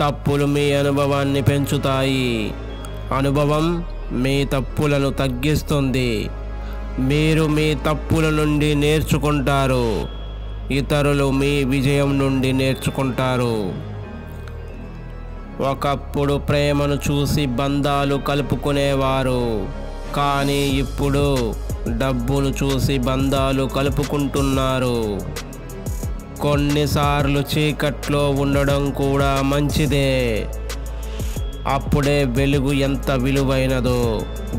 తప్పులు మీ అనుభవాన్ని పెంచుతాయి. అనుభవం మీ తప్పులను తగ్గిస్తుంది. మీరు మీ తప్పుల నుండి నేర్చుకుంటారు. ఇతరులు మీ విజయం నుండి నేర్చుకుంటారు. ఒకప్పుడు ప్రేమను చూసి బంధాలు కలుపుకునేవారు, కానీ ఇప్పుడు డబ్బును చూసి బంధాలు కలుపుకుంటున్నారు. కొన్నిసార్లు చీకట్లో ఉండడం కూడా మంచిదే. అప్పుడే వెలుగు ఎంత విలువైనదో,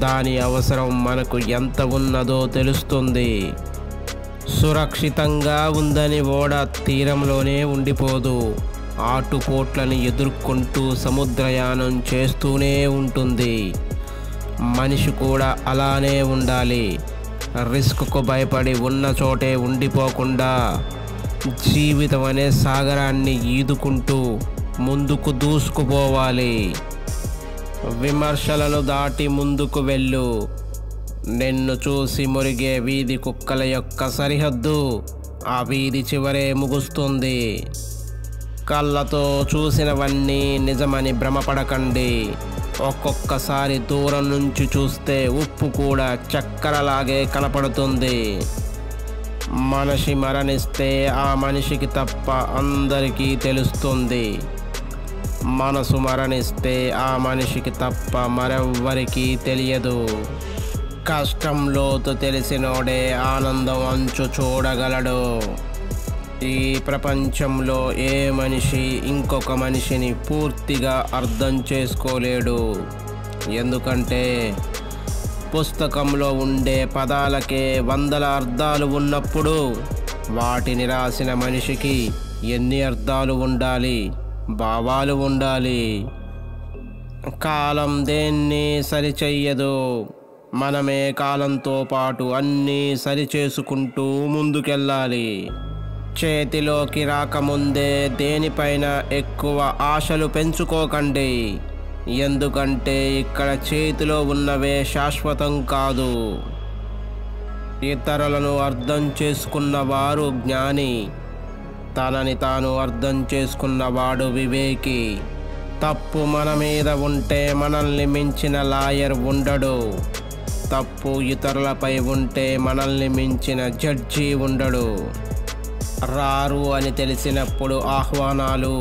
దాని అవసరం మనకు ఎంత ఉన్నదో తెలుస్తుంది. సురక్షితంగా ఉందని ఓడ తీరంలోనే ఉండిపోదు. ఆటుపోట్లను ఎదుర్కొంటూ సముద్రయానం చేస్తూనే ఉంటుంది. మనిషి కూడా అలానే ఉండాలి. రిస్క్కు భయపడి ఉన్న చోటే ఉండిపోకుండా జీవితం అనే సాగరాన్ని ఈదుకుంటూ ముందుకు దూసుకుపోవాలి. విమర్శలను దాటి ముందుకు వెళ్ళు. నిన్ను చూసి మురిగే వీధి కుక్కల యొక్క సరిహద్దు ఆ వీధి చివరే ముగుస్తుంది. కళ్ళతో చూసినవన్నీ నిజమని భ్రమపడకండి. ఒక్కొక్కసారి దూరం నుంచి చూస్తే ఉప్పు కూడా చక్కెరలాగే కనపడుతుంది. మనిషి మరణిస్తే ఆ మనిషికి తప్ప అందరికీ తెలుస్తుంది. మనసు మరణిస్తే ఆ మనిషికి తప్ప మరెవ్వరికీ తెలియదు. కష్టం లోతు తెలిసినోడే ఆనందం అంచు చూడగలడు. ఈ ప్రపంచంలో ఏ మనిషి ఇంకొక మనిషిని పూర్తిగా అర్థం చేసుకోలేడు. ఎందుకంటే పుస్తకంలో ఉండే పదాలకే వందల అర్థాలు ఉన్నప్పుడు వాటిని రాసిన మనిషికి ఎన్ని అర్థాలు ఉండాలి, భావాలు ఉండాలి. కాలం దేన్ని సరిచెయ్యదు. మనమే కాలంతో పాటు అన్నీ సరిచేసుకుంటూ ముందుకెళ్ళాలి. చేతిలోకి రాకముందే దేనిపైన ఎక్కువ ఆశలు పెంచుకోకండి. ఎందుకంటే ఇక్కడ చేతిలో ఉన్నవే శాశ్వతం కాదు. ఇతరులను అర్థం చేసుకున్నవారు జ్ఞాని. తనని తాను అర్థం చేసుకున్నవాడు వివేకి. తప్పు మన మీద ఉంటే మనల్ని మించిన లాయర్ ఉండడు. తప్పు ఇతరులపై ఉంటే మనల్ని మించిన జడ్జి ఉండడు. రారు అని తెలిసినప్పుడు ఆహ్వానాలు,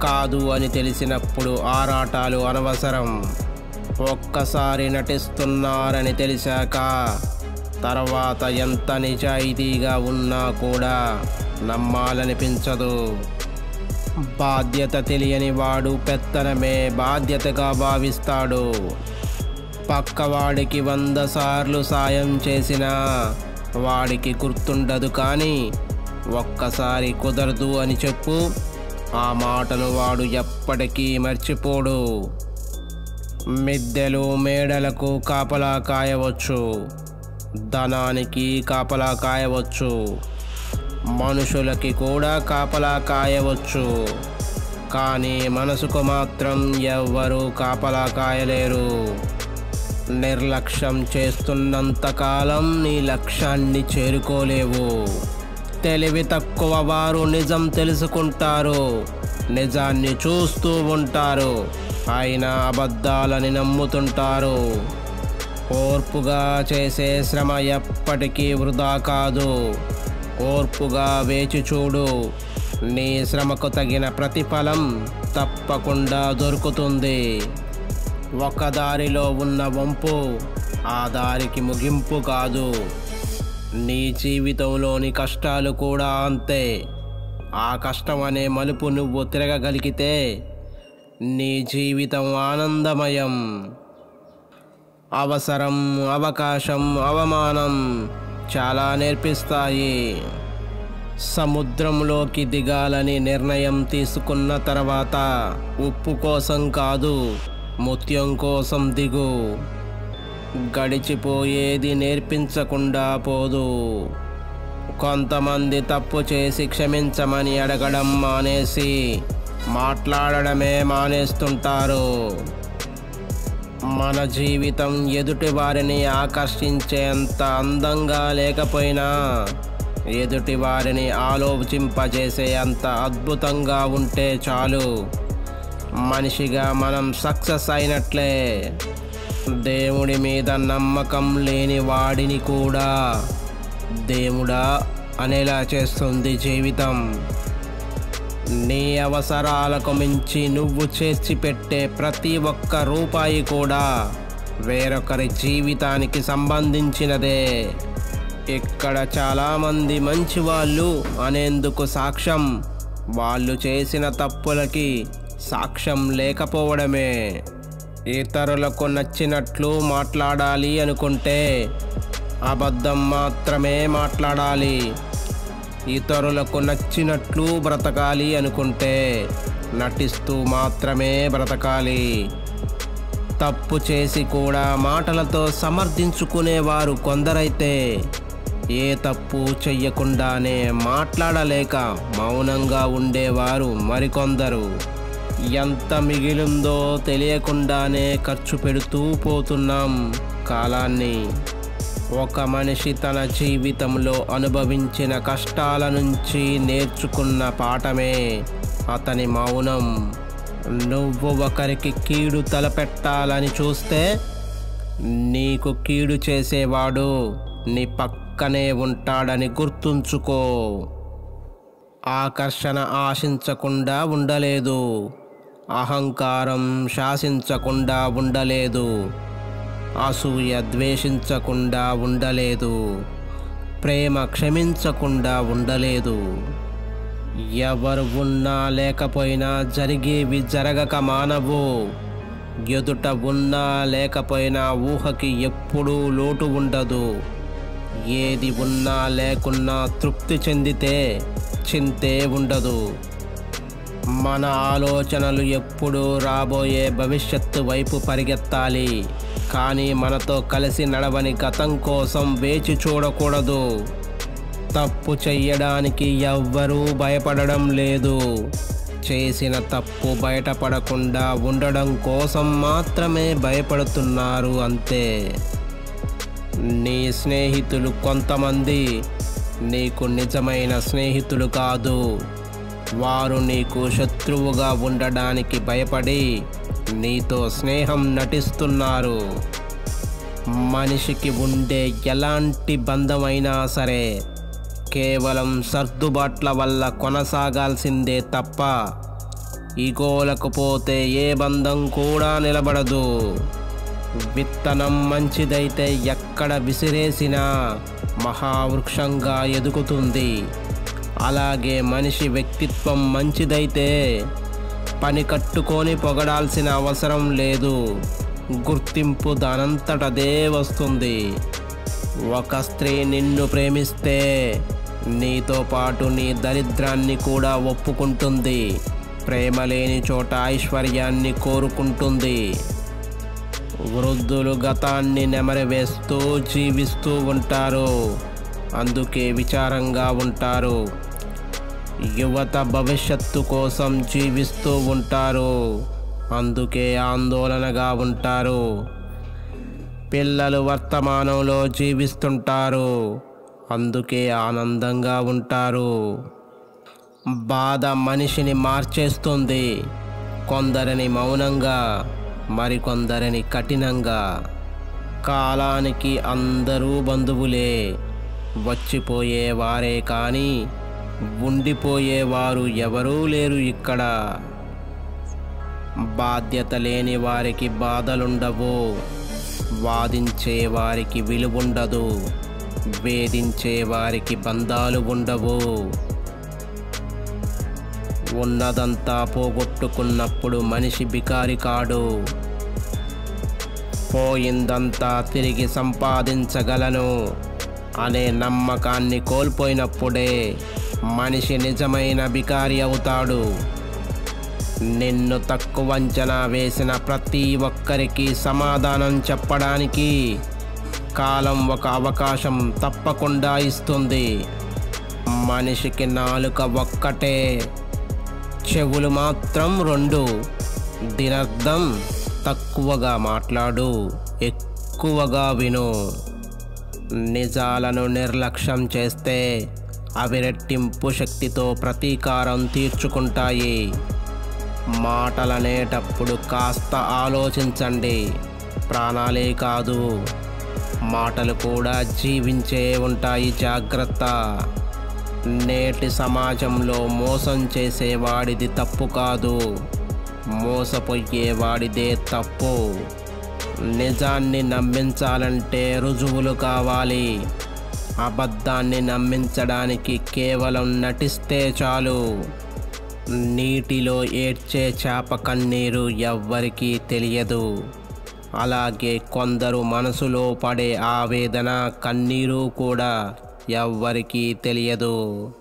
కాదు అని తెలిసినప్పుడు ఆరాటాలు అనవసరం. ఒక్కసారి నటిస్తున్నారని తెలిసాక తర్వాత ఎంత నిజాయితీగా ఉన్నా కూడా నమ్మాలనిపించదు. బాధ్యత తెలియని వాడు పెత్తనమే బాధ్యతగా భావిస్తాడు. పక్కవాడికి 100 సార్లు సాయం చేసినా వాడికి గుర్తుండదు. కానీ ఒక్కసారి కుదరదు అని చెప్పు, ఆ మాటను వాడు ఎప్పటికీ మర్చిపోడు. మిద్దెలు మేడలకు కాపలా కాయవచ్చు, ధనానికి కాపలా కాయవచ్చు, మనుషులకి కూడా కాపలా కాయవచ్చు. కానీ మనసుకు మాత్రం ఎవ్వరూ కాపలా కాయలేరు. నిర్లక్ష్యం చేస్తున్నంతకాలం నీ లక్ష్యాన్ని చేరుకోలేవు. తెలివి తక్కువ వారు నిజం తెలుసుకుంటారు, నిజాన్ని చూస్తూ ఉంటారు, అయినా అబద్ధాలని నమ్ముతుంటారు. ఓర్పుగా చేసే శ్రమ ఎప్పటికీ వృధా కాదు. ఓర్పుగా వేచి చూడు. నీ శ్రమకు తగిన ప్రతిఫలం తప్పకుండా దొరుకుతుంది. ఒక దారిలో ఉన్న వంపు ఆ దారికి ముగింపు కాదు. నీ జీవితంలోని కష్టాలు కూడా అంతే. ఆ కష్టం అనే మలుపు నువ్వు తిరగగలిగితే నీ జీవితం ఆనందమయం. అవసరం, అవకాశం, అవమానం చాలా నేర్పిస్తాయి. సముద్రంలోకి దిగాలని నిర్ణయం తీసుకున్న తర్వాత ఉప్పు కోసం కాదు, ముత్యం కోసం దిగు. గడిచిపోయేది నేర్పించకుండా పోదు. కొంతమంది తప్పు చేసి క్షమించమని అడగడం మానేసి మాట్లాడడమే మానేస్తుంటారు. మన జీవితం ఎదుటి వారిని ఆకర్షించేంత అందంగా లేకపోయినా ఎదుటి వారిని ఆలోచింపజేసే అంత అద్భుతంగా ఉంటే చాలు. మనిషిగా మనం సక్సెస్ అయినట్లే. దేవుడి మీద నమ్మకం లేని వాడిని కూడా దేవుడా అనేలా చేస్తుంది జీవితం. నీ అవసరాలకు మించి నువ్వు చేర్చి పెట్టే ప్రతి ఒక్క రూపాయి కూడా వేరొకరి జీవితానికి సంబంధించినదే. ఇక్కడ చాలామంది మంచివాళ్ళు అనేందుకు సాక్ష్యం వాళ్ళు చేసిన తప్పులకి సాక్ష్యం లేకపోవడమే. ఇతరులకు నచ్చినట్లు మాట్లాడాలి అనుకుంటే అబద్ధం మాత్రమే మాట్లాడాలి. ఇతరులకు నచ్చినట్లు బ్రతకాలి అనుకుంటే నటిస్తూ మాత్రమే బ్రతకాలి. తప్పు చేసి కూడా మాటలతో సమర్థించుకునేవారు కొందరైతే ఏ తప్పు చెయ్యకుండానే మాట్లాడలేక మౌనంగా ఉండేవారు మరికొందరు. ఎంత మిగిలిందో తెలియకుండానే ఖర్చు పెడుతూ పోతున్నాం కాలాన్ని. ఒక మనిషి తన జీవితంలో అనుభవించిన కష్టాల నుంచి నేర్చుకున్న పాఠమే అతని మౌనం. నువ్వు ఒకరికి కీడు తలపెట్టాలని చూస్తే నీకు కీడు చేసేవాడు నీ పక్కనే ఉంటాడని గుర్తుంచుకో. ఆకర్షణ ఆశించకుండా ఉండలేదు, అహంకారం శాసించకుండా ఉండలేదు, అసూయ ద్వేషించకుండా ఉండలేదు, ప్రేమ క్షమించకుండా ఉండలేదు. ఎవరు ఉన్నా లేకపోయినా జరిగేవి జరగక మానవు. ఎదుట ఉన్నా లేకపోయినా ఊహకి ఎప్పుడూ లోటు ఉండదు. ఏది ఉన్నా లేకున్నా తృప్తి చెందితే చింతే ఉండదు. మన ఆలోచనలు ఎప్పుడూ రాబోయే భవిష్యత్తు వైపు పరిగెత్తాలి, కానీ మనతో కలిసి నడవని గతం కోసం వేచి చూడకూడదు. తప్పు చెయ్యడానికి ఎవ్వరూ భయపడడం లేదు. చేసిన తప్పు బయటపడకుండా ఉండడం కోసం మాత్రమే భయపడుతున్నారు అంతే. నీ స్నేహితులు కొంతమంది నీకు నిజమైన స్నేహితులు కాదు. వారు నీకు శత్రువుగా ఉండడానికి భయపడి నీతో స్నేహం నటిస్తున్నారు. మనిషికి ఉండే ఎలాంటి బంధమైనా సరే కేవలం సర్దుబాట్ల వల్ల కొనసాగాల్సిందే తప్ప ఈగోలకు పోతే ఏ బంధం కూడా నిలబడదు. విత్తనం మంచిదైతే ఎక్కడ విసిరేసినా మహావృక్షంగా ఎదుగుతుంది. అలాగే మనిషి వ్యక్తిత్వం మంచిదైతే పని కట్టుకొని పొగడాల్సిన అవసరం లేదు. గుర్తింపు దానంతటదే వస్తుంది. ఒక స్త్రీ నిన్ను ప్రేమిస్తే నీతో పాటు నీ దరిద్రాన్ని కూడా ఒప్పుకుంటుంది. ప్రేమ లేని చోట ఐశ్వర్యాన్ని కోరుకుంటుంది. వృద్ధులు గతాన్ని నెమరవేస్తూ జీవిస్తూ ఉంటారు, అందుకే విచారంగా ఉంటారు. యువత భవిష్యత్తు కోసం జీవిస్తూ ఉంటారు, అందుకే ఆందోళనగా ఉంటారు. పిల్లలు వర్తమానంలో జీవిస్తుంటారు, అందుకే ఆనందంగా ఉంటారు. బాధ మనిషిని మార్చేస్తుంది, కొందరిని మౌనంగా, మరికొందరిని కఠినంగా. కాలానికి అందరూ బంధువులే, వచ్చిపోయేవారే కానీ ఉండిపోయేవారు ఎవరూ లేరు ఇక్కడ. బాధ్యత లేని వారికి బాధలుండవు, వాదించే వారికి విలువుండదు, వేధించే వారికి బంధాలు ఉండవు. ఉన్నదంతా పోగొట్టుకున్నప్పుడు మనిషి బికారి కాడు. పోయిందంతా తిరిగి సంపాదించగలను అనే నమ్మకాన్ని కోల్పోయినప్పుడే మనిషి నిజమైన బికారి అవుతాడు. నిన్ను తక్కువ అంచనా వేసిన ప్రతి ఒక్కరికి సమాధానం చెప్పడానికి కాలం ఒక అవకాశం తప్పకుండా ఇస్తుంది. మనిషికి నాలుక ఒక్కటే, చెవులు మాత్రం రెండు. దీనర్థం తక్కువగా మాట్లాడు, ఎక్కువగా విను. నిజాలను నిర్లక్ష్యం చేస్తే అవి రెట్టింపు శక్తితో ప్రతీకారం తీర్చుకుంటాయి. మాటలనేటప్పుడు కాస్త ఆలోచించండి. ప్రాణాలే కాదు, మాటలు కూడా జీవించే ఉంటాయి. జాగ్రత్త. నేటి సమాజంలో మోసం చేసేవాడిది తప్పు కాదు, మోసపోయేవాడిదే తప్పు. నిజాన్ని నమ్మించాలంటే రుజువులు కావాలి. అబద్ధాన్ని నమ్మించడానికి కేవలం నటిస్తే చాలు. నీటిలో ఏడ్చే చేప కన్నీరు ఎవ్వరికీ తెలియదు. అలాగే కొందరు మనసులో పడే ఆవేదన కన్నీరు కూడా ఎవ్వరికీ తెలియదు.